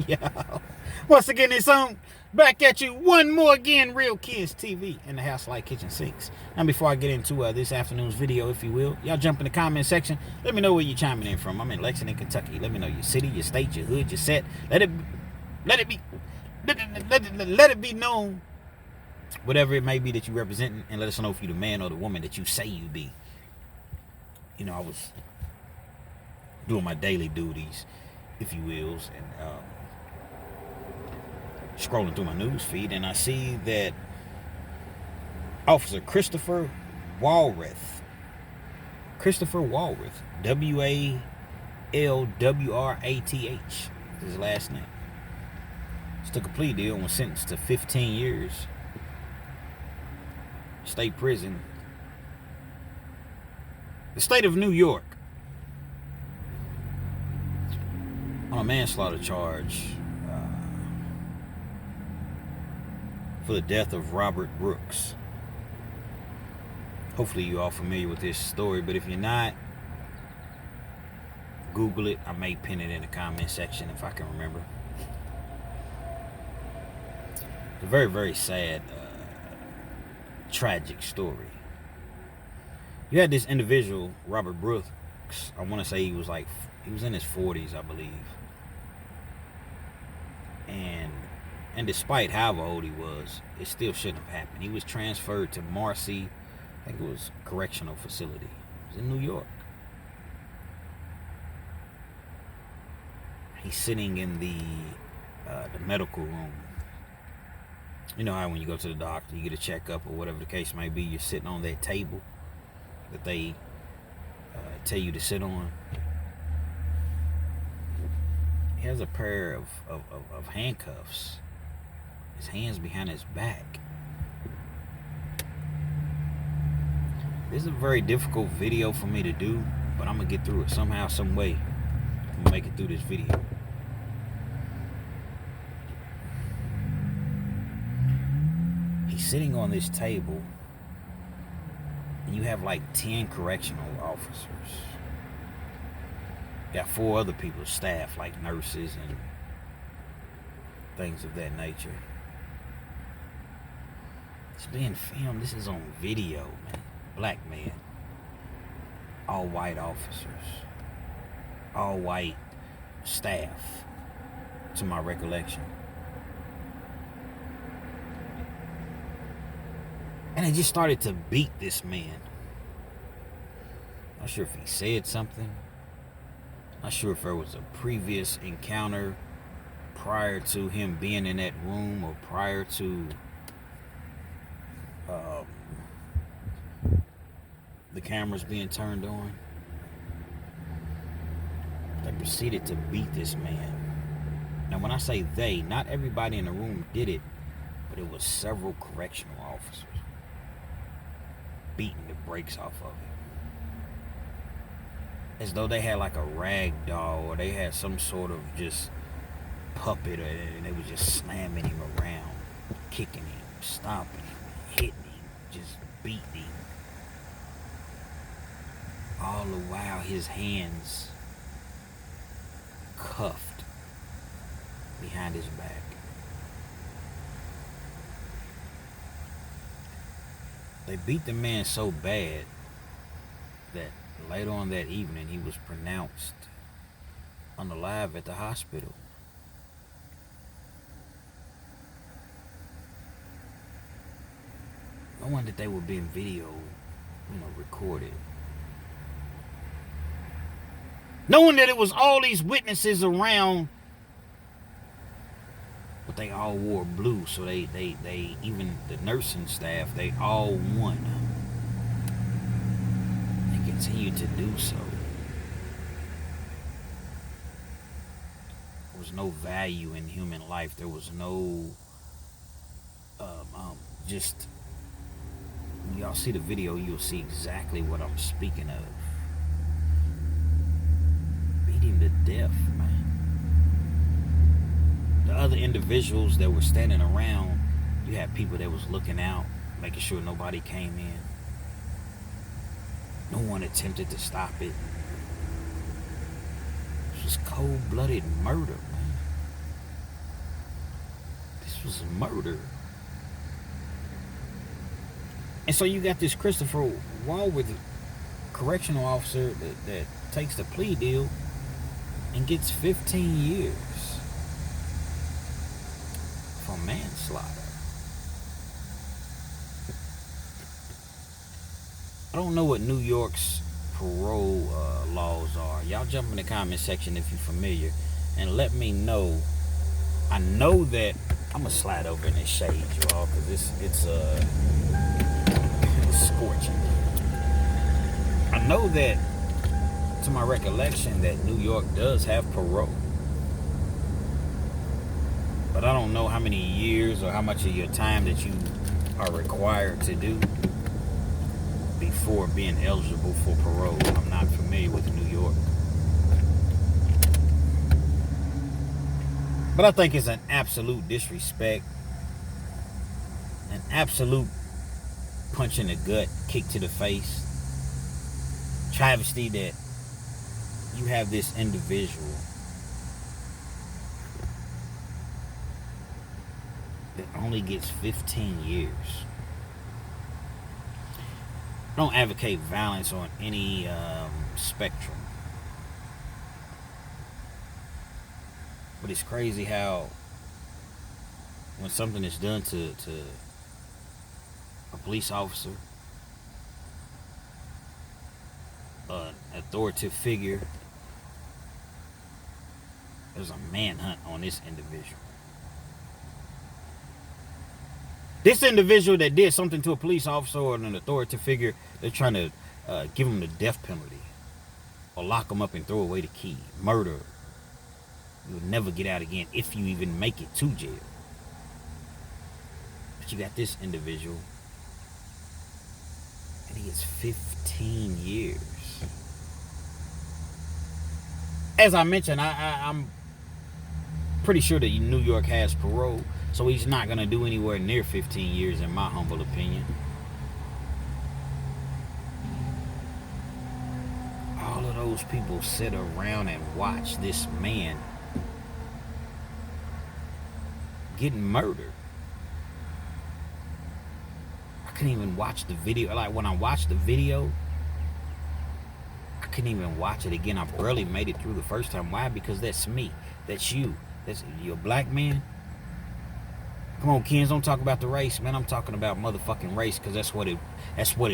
Yeah. Once again, it's on. Back at you one more again, Real Kids TV in the house like kitchen sinks. Now, before I get into this afternoon's video, if you will, y'all jump in the comment section. Let me know where you're chiming in from. I'm in Lexington, Kentucky. Let me know your city, your state, your hood, your set. Let it be known, whatever it may be that you represent, and let us know if you're the man or the woman that you say you be. You know, I was doing my daily duties, if you wills, and scrolling through my news feed, and I see that Officer Christopher Walrath, Walrath, his last name, just took a plea deal and was sentenced to 15 years state prison, the state of New York, on a manslaughter charge for the death of Robert Brooks. Hopefully you all familiar with this story, but if you're not, Google it. I may pin it in the comment section if I can remember. It's a very, very sad, tragic story. You had this individual, Robert Brooks. I want to say he was in his 40s, I believe. And despite however old he was, it still shouldn't have happened. He was transferred to Marcy, I think it was Correctional facility. It was in New York. He's sitting in the medical room. You know how when you go to the doctor, you get a checkup or whatever the case may be, you're sitting on that table that they tell you to sit on. He has a pair of handcuffs. His hands behind his back. This is a very difficult video for me to do, but I'm going to get through it somehow, some way. I'm going to make it through this video. He's sitting on this table, and you have like 10 correctional officers. You got 4 other people, staff, like nurses and things of that nature. It's being filmed. This is on video, man. Black man. All white officers. All white staff, to my recollection. And they just started to beat this man. Not sure if he said something. Not sure if there was a previous encounter prior to him being in that room or prior to the cameras being turned on. They proceeded to beat this man. Now when I say they, not everybody in the room did it, but it was several correctional officers beating the brakes off of him. As though they had like a rag doll, or they had some sort of just puppet, and they was just slamming him around, kicking him, stomping him, hitting him, just beating him. All the while his hands cuffed behind his back. They beat the man so bad that later on that evening he was pronounced unalive at the hospital. No wonder that they were being video, recorded. Knowing that it was all these witnesses around, but they all wore blue, so they even the nursing staff, they all won. They continued to do so. There was no value in human life. There was no just when y'all see the video, you'll see exactly what I'm speaking of. Beating to death, man. The other individuals that were standing around, you had people that was looking out, making sure nobody came in. No one attempted to stop it. It was cold-blooded murder, man. This was murder. And so you got this Christopher Walworth correctional officer that takes the plea deal and gets 15 years for manslaughter. I don't know what New York's parole laws are. Y'all jump in the comment section if you're familiar and let me know. I know that I'm gonna slide over in this shade, y'all, because it's scorching. I know that, to my recollection, that New York does have parole, but I don't know how many years or how much of your time that you are required to do before being eligible for parole. I'm not familiar with New York. But I think it's an absolute disrespect, an absolute punch in the gut, kick to the face, travesty that you have this individual that only gets 15 years. I don't advocate violence on any spectrum. But it's crazy how when something is done to a police officer, an authoritative figure, there's a manhunt on this individual. This individual that did something to a police officer or an authoritative figure, they're trying to give him the death penalty or lock him up and throw away the key. Murder. You'll never get out again if you even make it to jail. But you got this individual, and he gets 15 years. As I mentioned, I'm pretty sure that New York has parole, so he's not going to do anywhere near 15 years, in my humble opinion. All of those people sit around and watch this man getting murdered. I couldn't even watch the video. Like, when I watched the video, I couldn't even watch it again. I barely made it through the first time. Why? Because that's me. That's you. You're a black man. Come on, kids, don't talk about the race, man. I'm talking about motherfucking race, because that's what it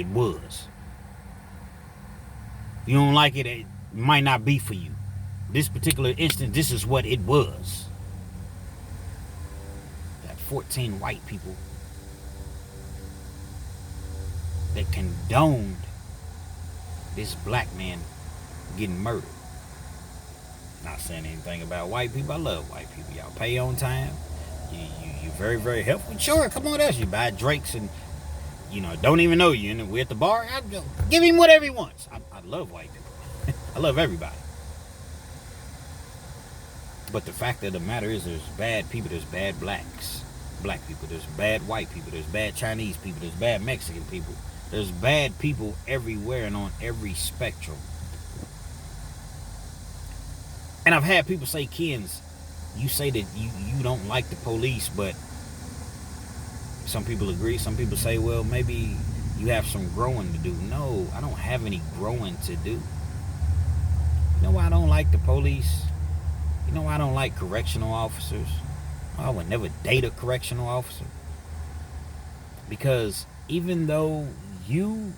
was. If you don't like it, it might not be for you. This particular instance, this is what it was. 14 white people that condoned this black man getting murdered. Not saying anything about white people. I love white people. Y'all pay on time. You're very, very helpful. Sure, come on, you buy drinks and, don't even know you. And we're at the bar. Give him whatever he wants. I love white people. I love everybody. But the fact of the matter is, there's bad people. There's bad black people, there's bad white people, there's bad Chinese people, there's bad Mexican people, there's bad people everywhere and on every spectrum. And I've had people say, Kens, you say that you don't like the police, but some people agree. Some people say, well, maybe you have some growing to do. No, I don't have any growing to do. You know why I don't like the police? You know why I don't like correctional officers? I would never date a correctional officer. Because even though you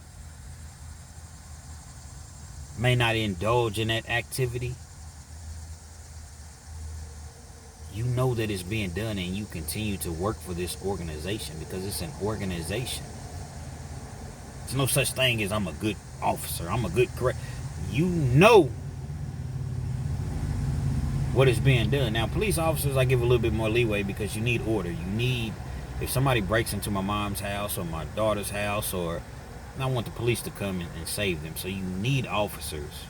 may not indulge in that activity, you know that it's being done, and you continue to work for this organization because it's an organization. There's no such thing as I'm a good officer, I'm a good correct. You know what is being done. Now, police officers, I give a little bit more leeway because you need order. If somebody breaks into my mom's house or my daughter's house, or I want the police to come and save them. So you need officers.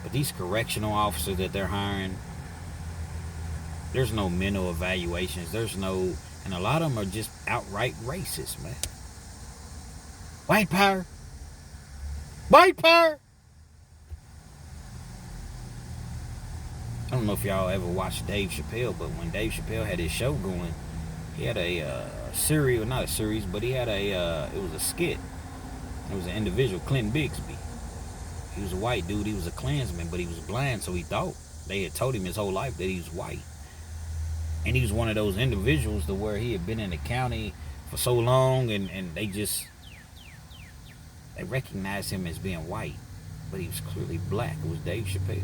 But these correctional officers that they're hiring, there's no mental evaluations. And a lot of them are just outright racist, man. White power. White power. I don't know if y'all ever watched Dave Chappelle, but when Dave Chappelle had his show going, He had a series, well, not a series, but he had it was a skit. It was an individual, Clint Bigsby. He was a white dude. He was a Klansman, but he was blind, so he thought they had told him his whole life that he was white. And he was one of those individuals to where he had been in the county for so long, and they recognized him as being white, but he was clearly black. It was Dave Chappelle.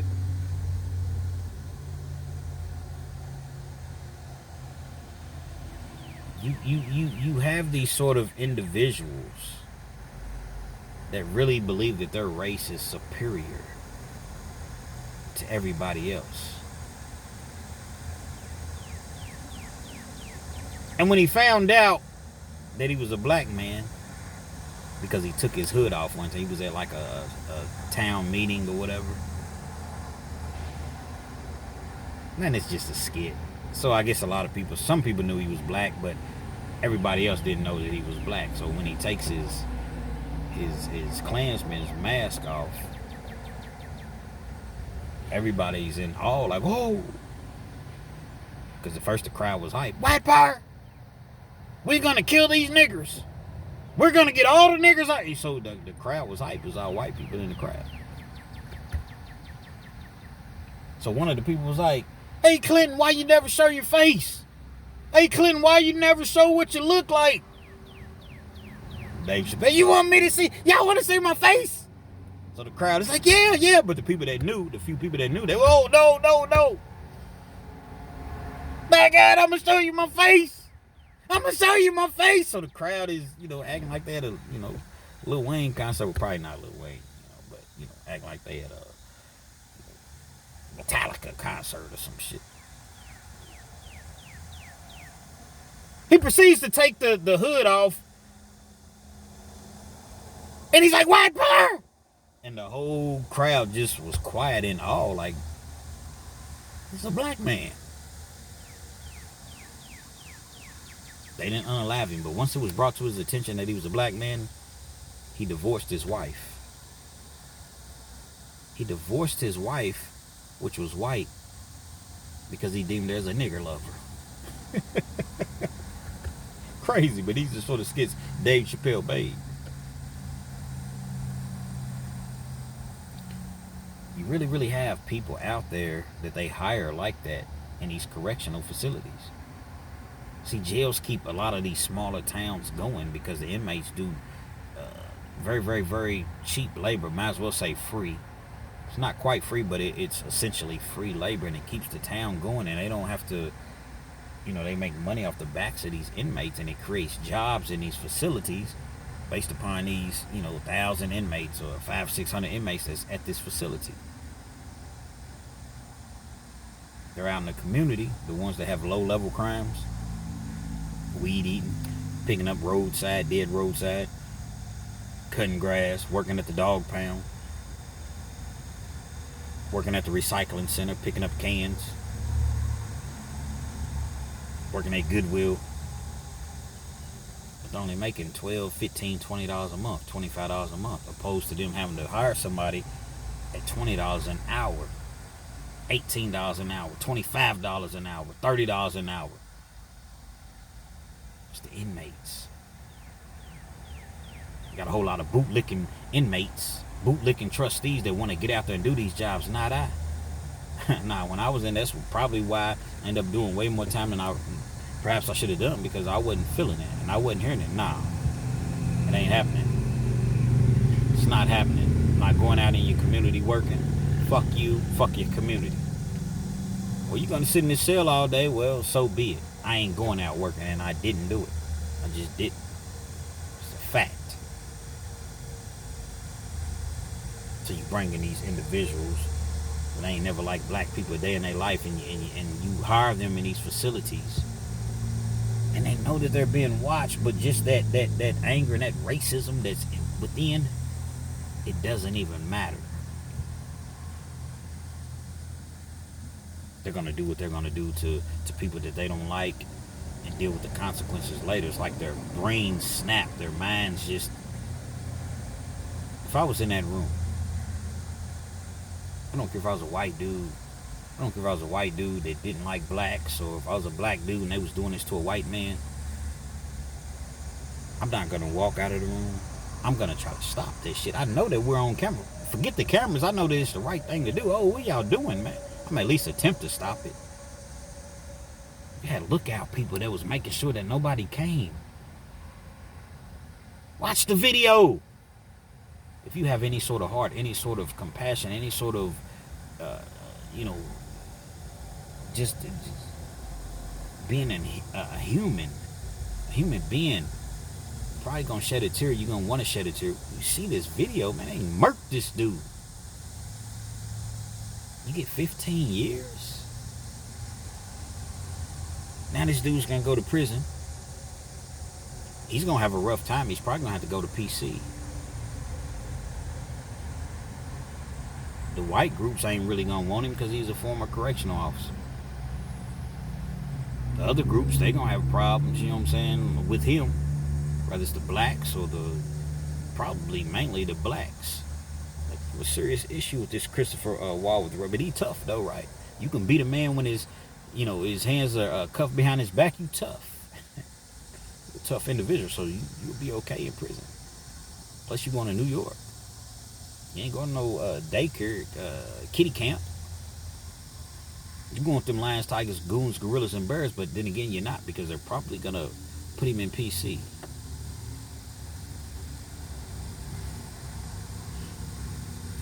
You have these sort of individuals that really believe that their race is superior to everybody else. And when he found out that he was a black man, because he took his hood off once, he was at like a town meeting or whatever. And it's just a skit. So I guess some people knew he was black, but everybody else didn't know that he was black. So when he takes his Klansman's mask off, everybody's in awe, like, whoa. Because at first the crowd was hype. White power! We're going to kill these niggers. We're going to get all the niggers out. So the crowd was hype. It was all white people in the crowd. So one of the people was like, hey, Clinton, why you never show your face? Hey, Clinton, why you never show what you look like? Dave Chappelle, you want me to see? Y'all want to see my face? So the crowd is like, yeah. But the few people that knew, they were, oh, no. Back out, I'm going to show you my face. I'm going to show you my face. So the crowd is, acting like they had a, Lil Wayne concert. Well, probably not Lil Wayne, but, acting like they had a Metallica concert or some shit. He proceeds to take the hood off. And he's like, white power! And the whole crowd just was quiet in awe, like, it's a black man. They didn't unalive him, but once it was brought to his attention that he was a black man, he divorced his wife. He divorced his wife, which was white, because he deemed her as a nigger lover. Crazy, but these are sort of skits Dave Chappelle made. You really have people out there that they hire like that in these correctional facilities. See, jails keep a lot of these smaller towns going because the inmates do very cheap labor. Might as well say free. It's not quite free, but it's essentially free labor, and it keeps the town going, and they don't have to, they make money off the backs of these inmates, and it creates jobs in these facilities based upon these, 1,000 inmates or 500-600 inmates that's at this facility. They're out in the community, the ones that have low-level crimes, weed eating, picking up dead roadside, cutting grass, working at the dog pound, working at the recycling center, picking up cans, working at Goodwill. But they're only making $12, $15, $20 a month, $25 a month, opposed to them having to hire somebody at $20 an hour, $18 an hour, $25 an hour, $30 an hour. It's the inmates. You got a whole lot of bootlicking inmates, bootlicking trustees that want to get out there and do these jobs. Not I. Nah, when I was in, that's probably why I ended up doing way more time than perhaps I should have done, because I wasn't feeling it and I wasn't hearing it. Nah, it ain't happening. It's not happening. I'm not going out in your community working. Fuck you, fuck your community. Well, you're going to sit in this cell all day? Well, so be it. I ain't going out working, and I didn't do it. I just didn't. It's a fact. So you bring in these individuals that ain't never like black people a day in their life, and you hire them in these facilities, and they know that they're being watched, but just that anger and that racism that's within, it doesn't even matter. They're going to do what they're going to do to people that they don't like and deal with the consequences later. It's like their brains snap, their minds just... If I was in that room, I don't care if I was a white dude, I don't care if I was a white dude that didn't like blacks, or if I was a black dude and they was doing this to a white man. I'm not gonna walk out of the room. I'm gonna try to stop this shit. I know that we're on camera. Forget the cameras. I know that it's the right thing to do. Oh, what y'all doing, man? I'm at least attempt to stop it. You had lookout people that was making sure that nobody came. Watch the video. If you have any sort of heart, any sort of compassion, any sort of, just being a human being, probably gonna shed a tear. You're gonna want to shed a tear. You see this video, man, they murked this dude. You get 15 years. Now this dude's gonna go to prison. He's gonna have a rough time. He's probably gonna have to go to PC. The white groups ain't really gonna want him because he's a former correctional officer. The other groups, they gonna have problems, you know what I'm saying, with him. Whether it's the blacks or probably mainly the blacks. Like, a serious issue with this Christopher Walwood, but he tough though, right? You can beat a man when his hands are cuffed behind his back. You tough. You're a tough individual, so you'll be okay in prison. Plus, you going to New York. You ain't going to no daycare, kitty camp. You're going with them lions, tigers, goons, gorillas, and bears, but then again, you're not, because they're probably going to put him in PC.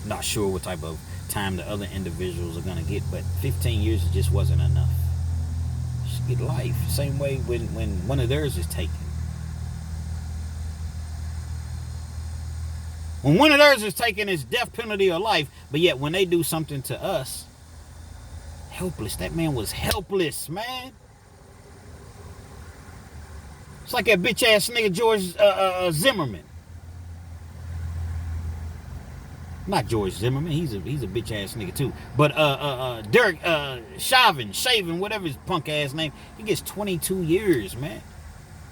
Not sure what type of time the other individuals are going to get, but 15 years just wasn't enough. Just get life. Same way when one of theirs is taken. When one of theirs is taken, it's death penalty or life, but yet when they do something to us, helpless. That man was helpless, man. It's like that bitch ass nigga George Zimmerman. Not George Zimmerman. He's a bitch ass nigga too. But Derek Chauvin, whatever his punk ass name, he gets 22 years, man.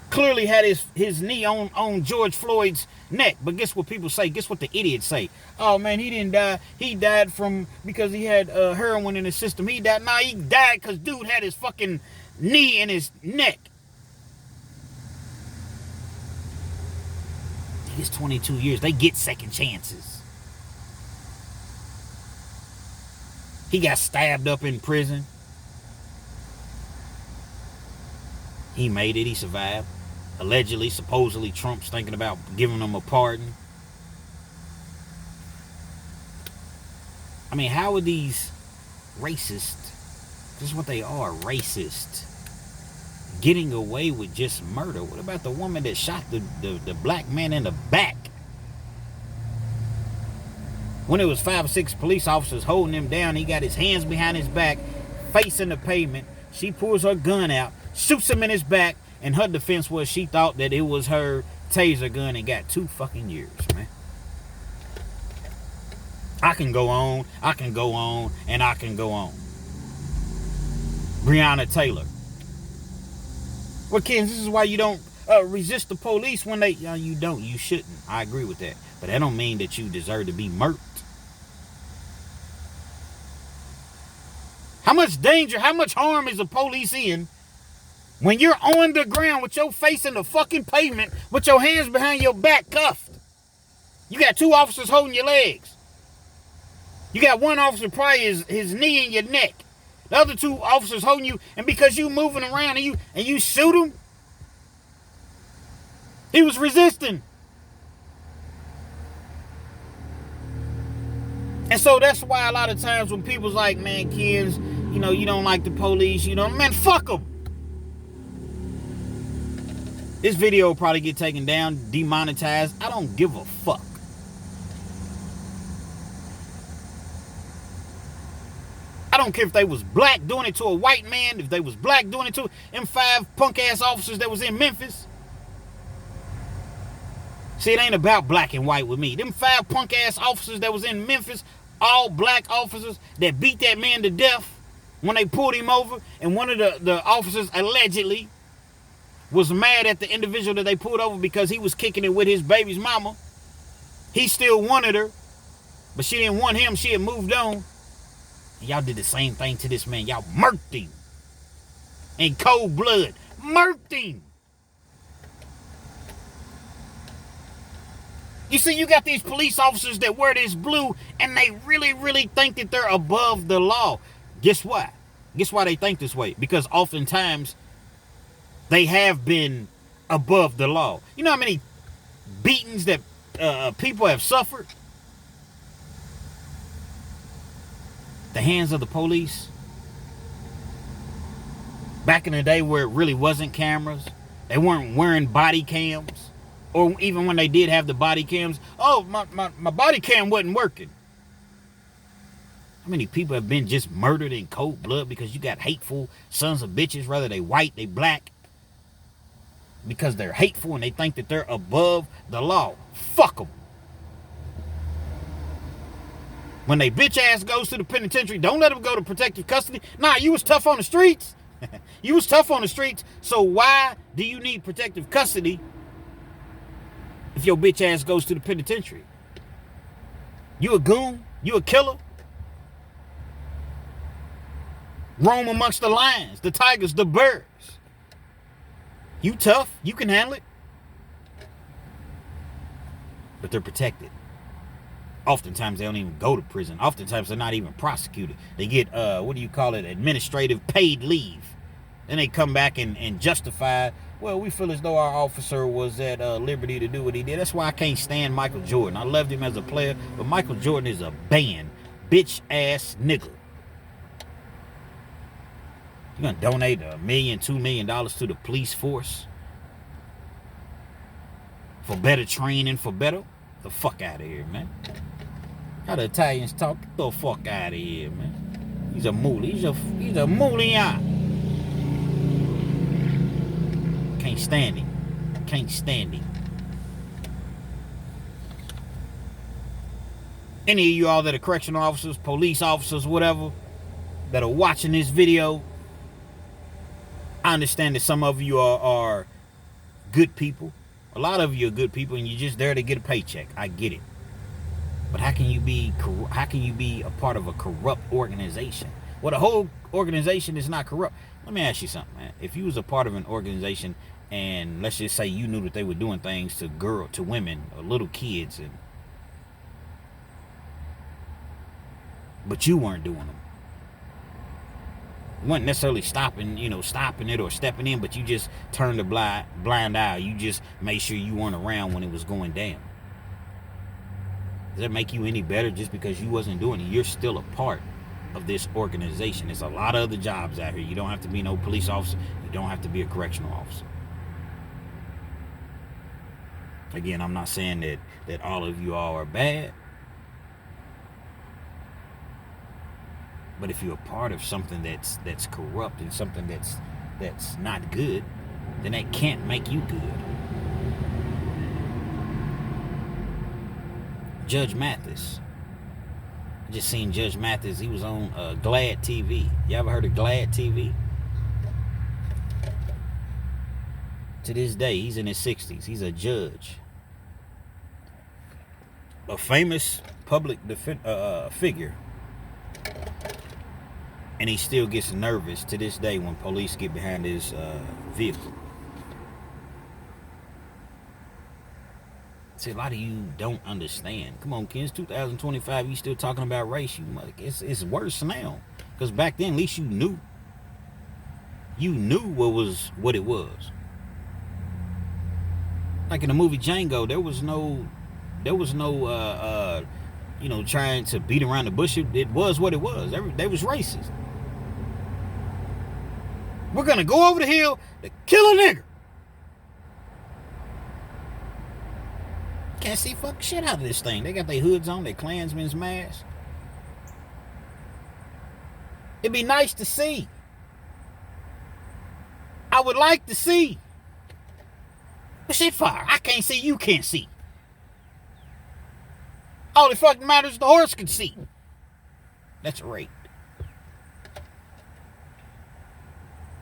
Clearly had his knee on George Floyd's neck. But guess what people say? Guess what the idiots say? Oh man, he didn't die. He died because he had heroin in his system. He died. Nah, he died because dude had his fucking knee in his neck. He gets 22 years. They get second chances. He got stabbed up in prison. He made it. He survived. Allegedly, supposedly, Trump's thinking about giving him a pardon. I mean, how are these racist, this is what they are, racist, getting away with just murder? What about the woman that shot the black man in the back? When it was 5 or 6 police officers holding him down, he got his hands behind his back, facing the pavement. She pulls her gun out, shoots him in his back, and her defense was she thought that it was her taser gun, and got 2 fucking years, man. I can go on, and I can go on. Breonna Taylor. Well, kids, this is why you don't resist the police when they... you don't. You shouldn't. I agree with that. But that don't mean that you deserve to be murked. How much danger, how much harm is the police in when you're on the ground with your face in the fucking pavement with your hands behind your back cuffed? You got 2 officers holding your legs. You got one officer probably his knee in your neck. The other 2 officers holding you, and because you moving around and you shoot him, he was resisting. And so that's why a lot of times when people's like, man, kids, you don't like the police, man, fuck them. This video will probably get taken down, demonetized. I don't give a fuck. I don't care if they was black doing it to a white man, if they was black doing it to them 5 punk ass officers that was in Memphis. See, it ain't about black and white with me. Them 5 punk ass officers that was in Memphis, all black officers that beat that man to death when they pulled him over, and one of the officers allegedly was mad at the individual that they pulled over because he was kicking it with his baby's mama. He still wanted her, but she didn't want him. She had moved on. And y'all did the same thing to this man. Y'all murked him. In cold blood. Murked him. You see, you got these police officers that wear this blue and they really, really think that they're above the law. Guess what? Guess why they think this way? Because oftentimes they have been above the law. You know how many beatings that people have suffered? The hands of the police. Back in the day where it really wasn't cameras. They weren't wearing body cams. Or even when they did have the body cams, oh, my body cam wasn't working. How many people have been just murdered in cold blood because you got hateful sons of bitches, whether they white, they black, because they're hateful and they think that they're above the law. Fuck them. When they bitch ass goes to the penitentiary, don't let them go to protective custody. Nah, you was tough on the streets. You was tough on the streets, so why do you need protective custody if your bitch ass goes to the penitentiary? You a goon? You a killer? Roam amongst the lions, the tigers, the birds. You tough? You can handle it. But they're protected. Oftentimes they don't even go to prison. Oftentimes they're not even prosecuted. They get, administrative paid leave. Then they come back and justify, well, we feel as though our officer was at liberty to do what he did. That's why I can't stand Michael Jordan. I loved him as a player, but Michael Jordan is a banned bitch ass nigga. You gonna donate $1 million, $2 million to the police force for better training, for better? Get the fuck out of here, man. How the Italians talk? Get the fuck out of here, man. He's a moolie. He's a moolie. Can't stand him. Can't stand him. Any of you all that are correctional officers, police officers, whatever, that are watching this video, I understand that some of you are good people. A lot of you are good people and you're just there to get a paycheck. I get it. But how can you be a part of a corrupt organization? Well, the whole organization is not corrupt. Let me ask you something, man. If you was a part of an organization and let's just say you knew that they were doing things to women or little kids, but you weren't doing them. You weren't necessarily stopping it or stepping in, but you just turned a blind eye. You just made sure you weren't around when it was going down. Does that make you any better just because you wasn't doing it? You're still a part of this organization. There's a lot of other jobs out here. You don't have to be no police officer. You don't have to be a correctional officer. Again, I'm not saying that all of you all are bad. But if you're a part of something that's corrupt and something that's not good, then that can't make you good. Judge Mathis. I just seen Judge Mathis. He was on Glad TV. You ever heard of Glad TV? To this day, he's in his 60s. He's a judge. A famous public figure. And he still gets nervous to this day when police get behind his vehicle. See, a lot of you don't understand. Come on, kids, 2025, you still talking about race. It's worse now. Because back then, at least you knew. You knew what it was. Like in the movie Django, there was no trying to beat around the bush. It was what it was. They was racist. We're going to go over the hill to kill a nigger. Can't see fuck shit out of this thing. They got their hoods on, their Klansmen's masks. It'd be nice to see. I would like to see. But shit fire. I can't see, you can't see. All the fucking matters the horse can see. That's rape.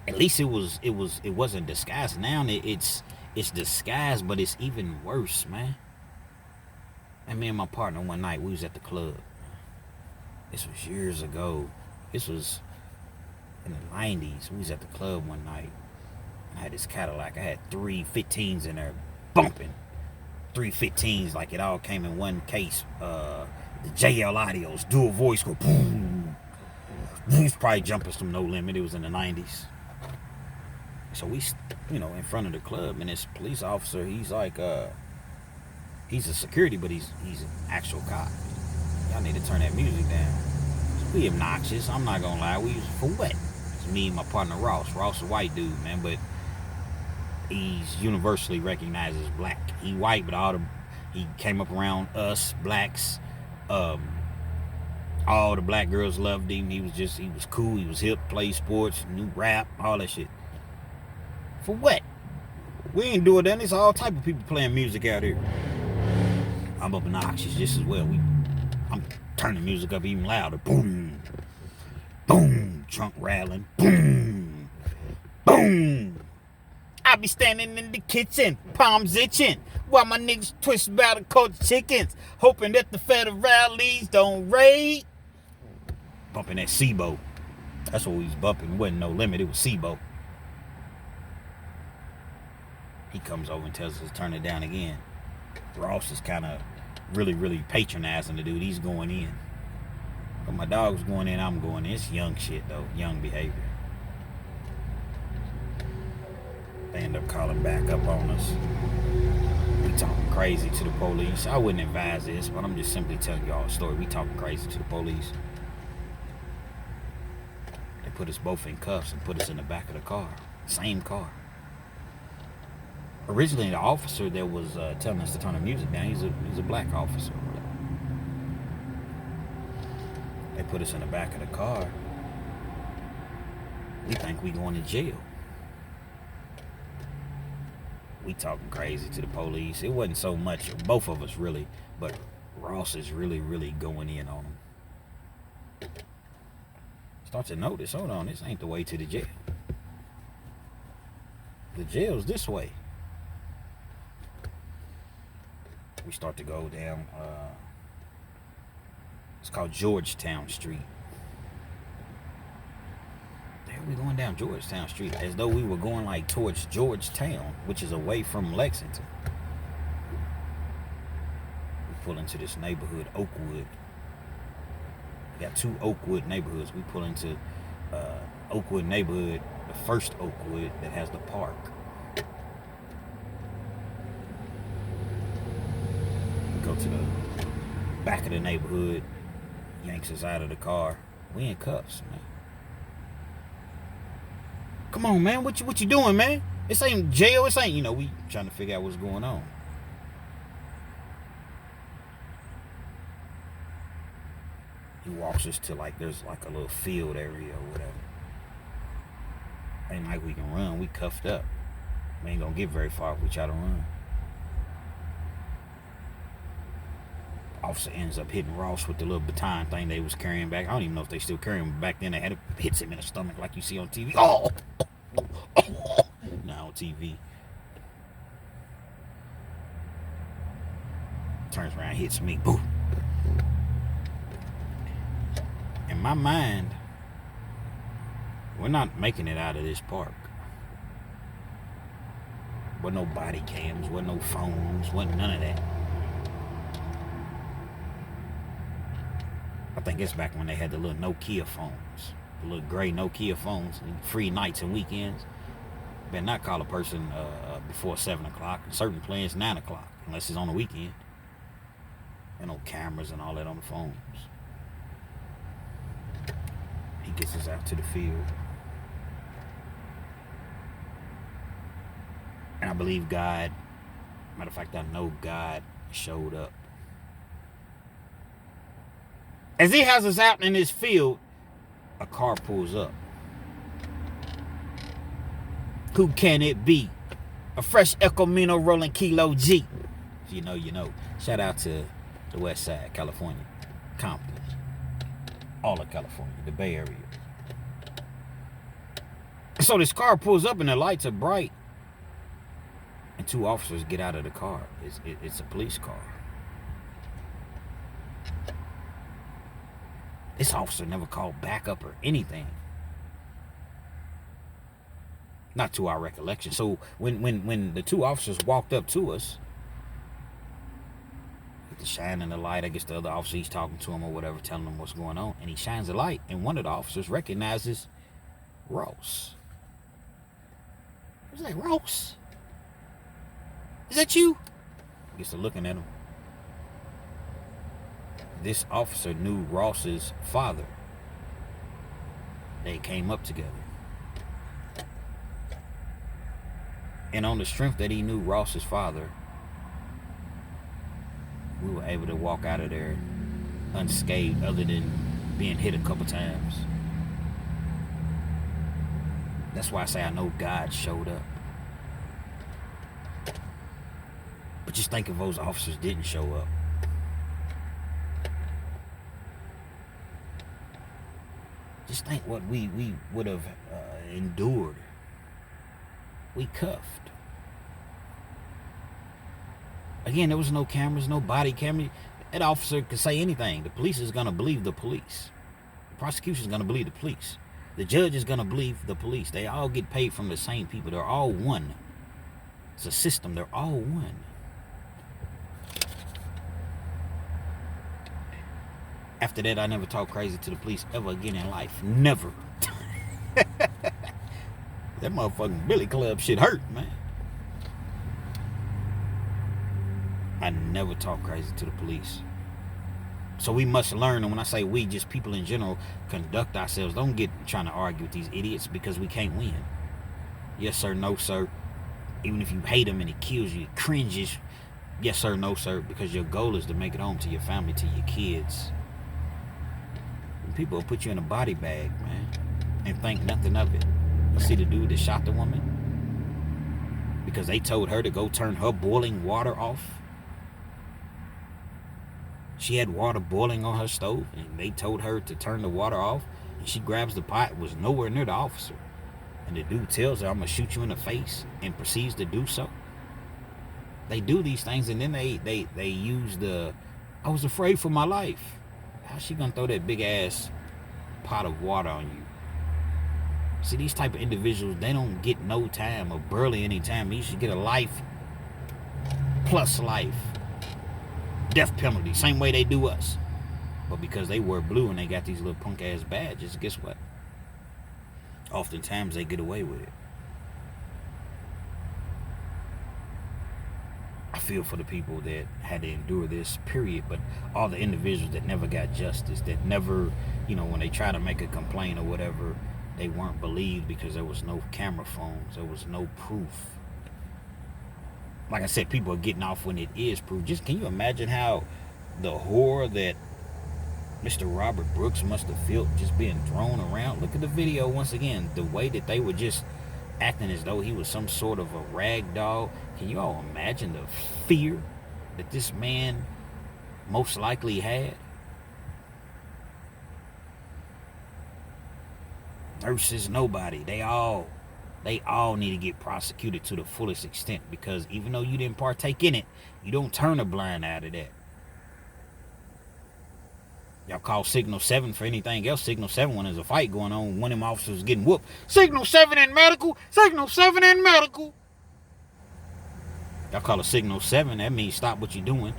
At least it wasn't disguised. Now it's disguised, but it's even worse, man. And me and my partner one night, we was at the club. This was years ago. This was in the 90s. We was at the club one night. I had this Cadillac. I had 315s in there bumping. 315s, like it all came in one case. The JL Audios, dual voice, go boom. He was probably jumping some No Limit. It was in the 90s. So we, in front of the club, and this police officer, he's like, he's a security, but he's an actual cop. Y'all need to turn that music down. We obnoxious. I'm not gonna lie. We was for what? It's me and my partner Ross. Ross a white dude, man, but he's universally recognized as black. He white, but he came up around us blacks. All the black girls loved him. He was cool. He was hip, played sports, knew rap, all that shit. For what? We ain't doing that. There's all type of people playing music out here. I'm obnoxious just as well. I'm turning music up even louder. Boom, boom, trunk rattling. Boom, boom. I be standing in the kitchen, palms itching, while my niggas twist about the cold chickens, hoping that the federales don't raid. Bumping that SIBO. That's what we was bumping. It wasn't No Limit. It was SIBO. He comes over and tells us to turn it down again. Ross is kind of really patronizing the dude. He's going in. But my dog was going in, I'm going in. It's young shit, though. Young behavior. They end up calling back up on us. We talking crazy to the police. I wouldn't advise this, but I'm just simply telling y'all a story. We talking crazy to the police. They put us both in cuffs and put us in the back of the car. Same car. Originally, the officer that was telling us to turn the music down, he's a black officer. They put us in the back of the car. We think we going to jail. We talking crazy to the police. It wasn't so much, both of us really, but Ross is really going in on them. Start to notice, hold on, this ain't the way to the jail. The jail's this way. We start to go down, it's called Georgetown Street. There we going down Georgetown Street, as though we were going like towards Georgetown, which is away from Lexington. We pull into this neighborhood, Oakwood. We got two Oakwood neighborhoods. We pull into Oakwood neighborhood, the first Oakwood that has the park. Go to the back of the neighborhood, yanks us out of the car. We in cuffs, man. Come on, man. What you doing, man? This ain't jail. This ain't, we trying to figure out what's going on. He walks us to there's like a little field area or whatever. Ain't like we can run. We cuffed up. We ain't gonna get very far if we try to run. Officer ends up hitting Ross with the little baton thing they was carrying back. I don't even know if they still carry him. Back then they had it, hits him in the stomach like you see on TV. Oh! Now on TV. Turns around, hits me. Boom. In my mind, we're not making it out of this park. Wasn't no body cams, wasn't no phones, wasn't none of that. I think it's back when they had the little Nokia phones, the little gray Nokia phones, free nights and weekends. Better not call a person before 7 o'clock. Certain plans 9 o'clock, unless it's on the weekend. And no cameras and all that on the phones. He gets us out to the field. And I believe God, matter of fact, I know God showed up. As he has us out in this field, a car pulls up. Who can it be? A fresh El Camino rolling Kilo G. If you know, you know. Shout out to the West Side, California, Compton, all of California, the Bay Area. So this car pulls up and the lights are bright. And two officers get out of the car. It's a police car. This officer never called backup or anything. Not to our recollection. So when the two officers walked up to us, with the shining the light, I guess the other officer, he's talking to him or whatever, telling him what's going on, and he shines the light, and one of the officers recognizes Ross. I was like, Ross, is that you? I guess they're looking at him. This officer knew Ross's father. They came up together. And on the strength that he knew Ross's father, we were able to walk out of there unscathed, other than being hit a couple times. That's why I say I know God showed up. But just think if those officers didn't show up. Just think what we would have endured. We cuffed. Again, there was no cameras, no body camera. That officer could say anything. The police is going to believe the police. The prosecution is going to believe the police. The judge is going to believe the police. They all get paid from the same people. They're all one. It's a system. They're all one. After that, I never talked crazy to the police ever again in life. Never. That motherfucking Billy Club shit hurt, man. I never talk crazy to the police. So we must learn, and when I say we, just people in general, conduct ourselves. Don't get trying to argue with these idiots because we can't win. Yes, sir, no, sir. Even if you hate them and it kills you, it cringes. Yes, sir, no, sir, because your goal is to make it home to your family, to your kids. And people will put you in a body bag, man, and think nothing of it. You see the dude that shot the woman? Because they told her to go turn her boiling water off. She had water boiling on her stove, and they told her to turn the water off, and she grabs the pot, was nowhere near the officer. And the dude tells her, I'm going to shoot you in the face, and proceeds to do so. They do these things, and then they use the, I was afraid for my life. How's she going to throw that big-ass pot of water on you? See, these type of individuals, they don't get no time or barely any time. You should get a life plus life. Death penalty, same way they do us. But because they wear blue and they got these little punk-ass badges, guess what? Oftentimes they get away with it. I feel for the people that had to endure this, period. But all the individuals that never got justice, that never, when they try to make a complaint or whatever, they weren't believed because there was no camera phones. There was no proof. Like I said, people are getting off when it is proof. Just can you imagine how the horror that Mr. Robert Brooks must have felt just being thrown around? Look at the video once again. The way that they were just acting as though he was some sort of a rag doll. Can you all imagine the fear that this man most likely had? Nurses, nobody. They all need to get prosecuted to the fullest extent, because even though you didn't partake in it, you don't turn a blind eye to that. Y'all call Signal 7 for anything else. Signal 7 when there's a fight going on, one of them officers getting whooped. Signal 7 in medical. Signal 7 in medical. Y'all call a Signal 7, that means stop what you're doing,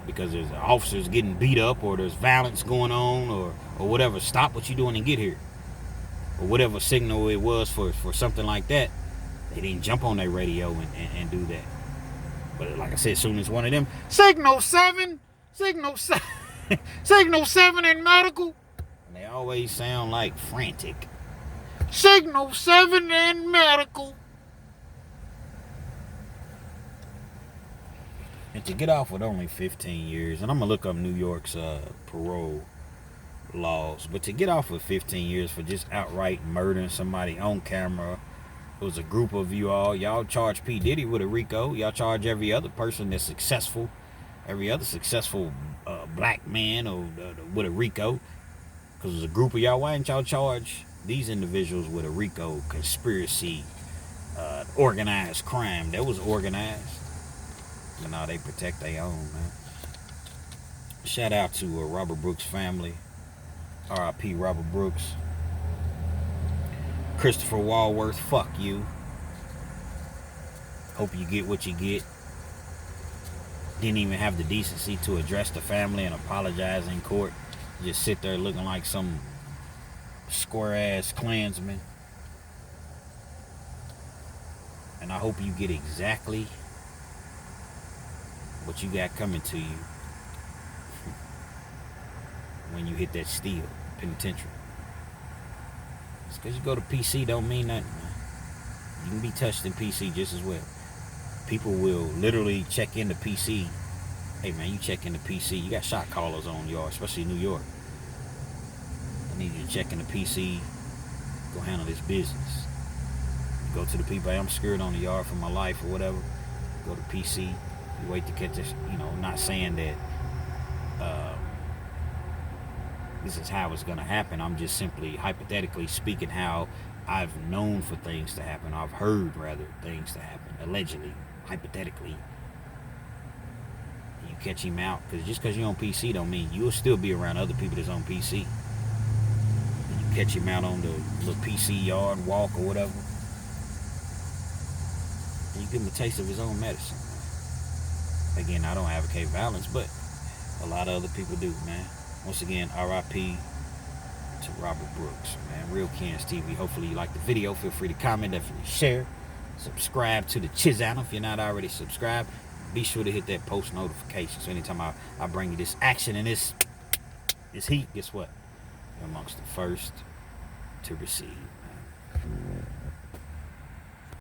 because there's officers getting beat up or there's violence going on or whatever. Stop what you're doing and get here. Or whatever signal it was for something like that. They didn't jump on their radio and do that. But like I said, as soon as one of them, Signal 7, Signal 7, Signal 7 in medical. And they always sound like frantic. Signal 7 in medical. And to get off with only 15 years, and I'm going to look up New York's parole laws, but to get off with 15 years for just outright murdering somebody on camera, it was a group of y'all charge P. Diddy with a RICO. Y'all charge every other person that's successful, every other successful black man with a RICO, because it was a group of y'all. Why didn't y'all charge these individuals with a RICO? Conspiracy, organized crime. That was organized. But now they protect their own, man. Shout out to Robert Brooks' family. R.I.P. Robert Brooks. Christopher Walworth, fuck you. Hope you get what you get. Didn't even have the decency to address the family and apologize in court. Just sit there looking like some square-ass Klansman. And I hope you get exactly what you got coming to you when you hit that steel penitentiary. Just because you go to PC don't mean nothing, man. You can be touched in PC just as well. People will literally check into PC. Hey man, you check into PC. You got shot callers on yard, especially New York. I need you to check into PC. Go handle this business. Go to the people. Hey, I'm scared on the yard for my life or whatever. Go to PC. You wait to catch this. Not saying that this is how it's gonna happen. I'm just simply hypothetically speaking how I've known for things to happen. I've heard rather things to happen. Allegedly, hypothetically. You catch him out, because just because you're on PC don't mean you'll still be around other people that's on PC. And you catch him out on the little PC yard walk or whatever. And you give him a taste of his own medicine. Again, I don't advocate violence, but a lot of other people do, man. Once again, R.I.P. to Robert Brooks, man. Real Kens TV. Hopefully you like the video. Feel free to comment, definitely share. Subscribe to the channel if you're not already subscribed. Be sure to hit that post notification. So anytime I bring you this action and this heat, guess what? You're amongst the first to receive, man.